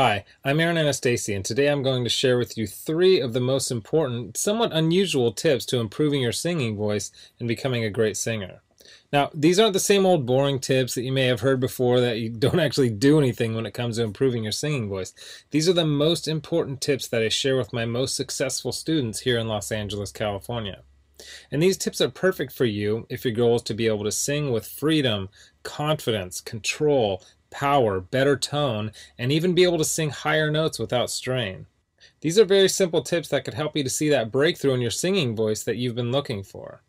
Hi, I'm Aaron Anastasi, and today I'm going to share with you three of the most important, somewhat unusual tips to improving your singing voice and becoming a great singer. Now, these aren't the same old boring tips that you may have heard before that you don't actually do anything when it comes to improving your singing voice. These are the most important tips that I share with my most successful students here in Los Angeles, California. And these tips are perfect for you if your goal is to be able to sing with freedom, confidence, control, power, better tone, and even be able to sing higher notes without strain. These are very simple tips that could help you to see that breakthrough in your singing voice that you've been looking for.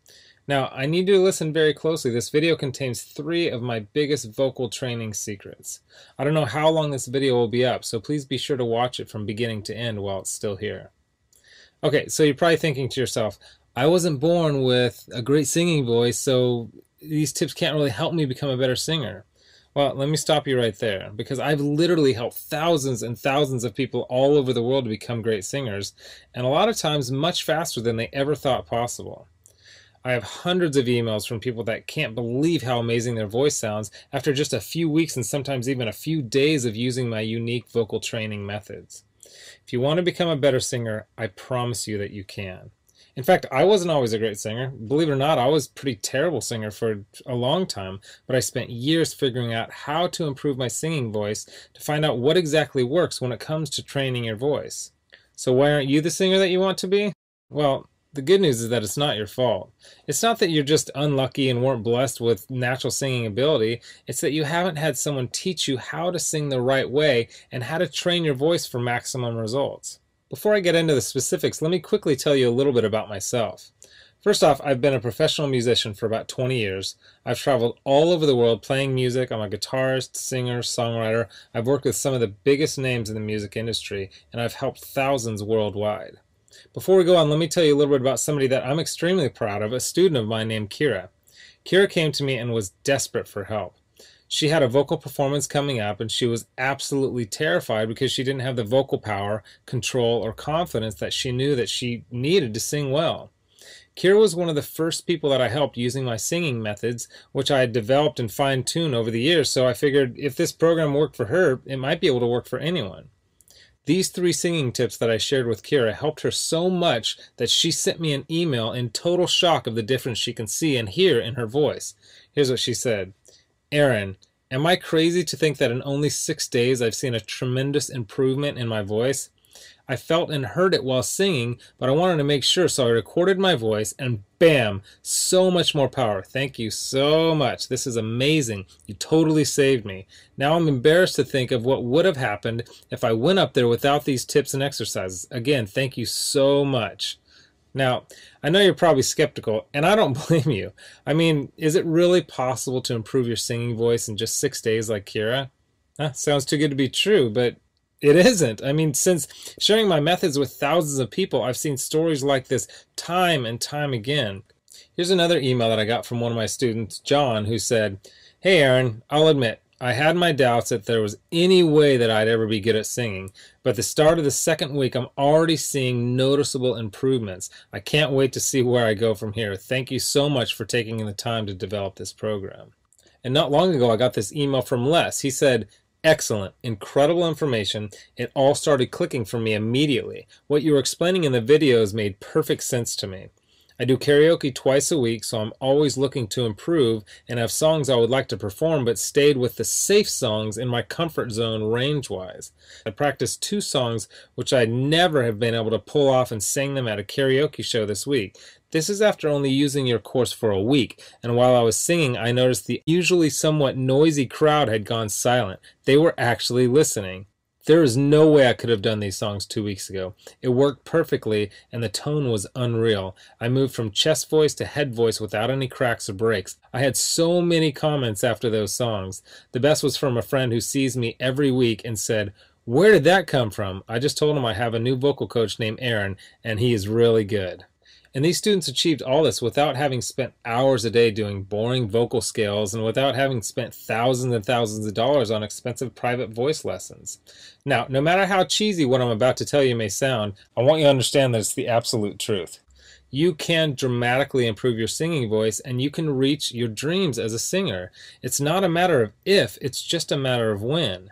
Now, I need you to listen very closely. This video contains three of my biggest vocal training secrets. I don't know how long this video will be up, so please be sure to watch it from beginning to end while it's still here. Okay, so you're probably thinking to yourself, I wasn't born with a great singing voice, so these tips can't really help me become a better singer. Well, let me stop you right there, because I've literally helped thousands and thousands of people all over the world to become great singers, and a lot of times much faster than they ever thought possible. I have hundreds of emails from people that can't believe how amazing their voice sounds after just a few weeks and sometimes even a few days of using my unique vocal training methods. If you want to become a better singer, I promise you that you can. In fact, I wasn't always a great singer. Believe it or not, I was a pretty terrible singer for a long time, but I spent years figuring out how to improve my singing voice to find out what exactly works when it comes to training your voice. So why aren't you the singer that you want to be? Well, the good news is that it's not your fault. It's not that you're just unlucky and weren't blessed with natural singing ability. It's that you haven't had someone teach you how to sing the right way and how to train your voice for maximum results. Before I get into the specifics, let me quickly tell you a little bit about myself. First off, I've been a professional musician for about 20 years. I've traveled all over the world playing music. I'm a guitarist, singer, songwriter. I've worked with some of the biggest names in the music industry, and I've helped thousands worldwide. Before we go on, let me tell you a little bit about somebody that I'm extremely proud of, a student of mine named Kira. Kira came to me and was desperate for help. She had a vocal performance coming up, and she was absolutely terrified because she didn't have the vocal power, control, or confidence that she knew that she needed to sing well. Kira was one of the first people that I helped using my singing methods, which I had developed and fine-tuned over the years, so I figured if this program worked for her, it might be able to work for anyone. These three singing tips that I shared with Kira helped her so much that she sent me an email in total shock of the difference she can see and hear in her voice. Here's what she said. Aaron, am I crazy to think that in only 6 days I've seen a tremendous improvement in my voice? I felt and heard it while singing, but I wanted to make sure, so I recorded my voice and bam, so much more power. Thank you so much. This is amazing. You totally saved me. Now I'm embarrassed to think of what would have happened if I went up there without these tips and exercises. Again, thank you so much. Now, I know you're probably skeptical, and I don't blame you. I mean, is it really possible to improve your singing voice in just 6 days like Kira? Sounds too good to be true, but it isn't. I mean, since sharing my methods with thousands of people, I've seen stories like this time and time again. Here's another email that I got from one of my students, John, who said, Hey Aaron, I'll admit, I had my doubts that there was any way that I'd ever be good at singing, but at the start of the second week, I'm already seeing noticeable improvements. I can't wait to see where I go from here. Thank you so much for taking the time to develop this program. And not long ago, I got this email from Les. He said, Excellent, incredible information. It all started clicking for me immediately. What you were explaining in the videos made perfect sense to me. I do karaoke twice a week, so I'm always looking to improve and have songs I would like to perform, but stayed with the safe songs in my comfort zone range-wise. I practiced 2 songs which I'd never have been able to pull off and sang them at a karaoke show this week. This is after only using your course for a week, and while I was singing, I noticed the usually somewhat noisy crowd had gone silent. They were actually listening. There is no way I could have done these songs 2 weeks ago. It worked perfectly, and the tone was unreal. I moved from chest voice to head voice without any cracks or breaks. I had so many comments after those songs. The best was from a friend who sees me every week and said, Where did that come from? I just told him I have a new vocal coach named Aaron, and he is really good. And these students achieved all this without having spent hours a day doing boring vocal scales and without having spent thousands and thousands of dollars on expensive private voice lessons. Now, no matter how cheesy what I'm about to tell you may sound, I want you to understand that it's the absolute truth. You can dramatically improve your singing voice and you can reach your dreams as a singer. It's not a matter of if, it's just a matter of when.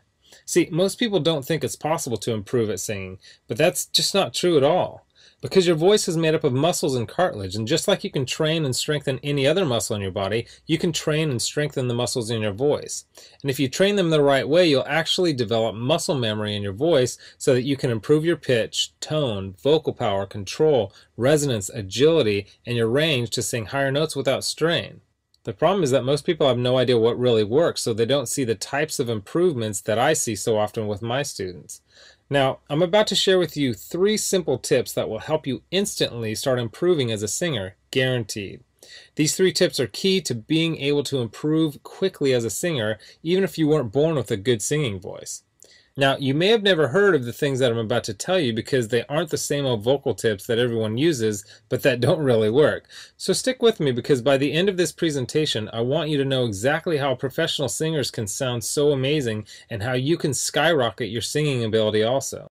See, most people don't think it's possible to improve at singing, but that's just not true at all. Because your voice is made up of muscles and cartilage, and just like you can train and strengthen any other muscle in your body, you can train and strengthen the muscles in your voice. And if you train them the right way, you'll actually develop muscle memory in your voice so that you can improve your pitch, tone, vocal power, control, resonance, agility, and your range to sing higher notes without strain. The problem is that most people have no idea what really works, so they don't see the types of improvements that I see so often with my students. Now, I'm about to share with you 3 simple tips that will help you instantly start improving as a singer, guaranteed. These 3 tips are key to being able to improve quickly as a singer, even if you weren't born with a good singing voice. Now, you may have never heard of the things that I'm about to tell you because they aren't the same old vocal tips that everyone uses, but that don't really work. So stick with me, because by the end of this presentation, I want you to know exactly how professional singers can sound so amazing and how you can skyrocket your singing ability also.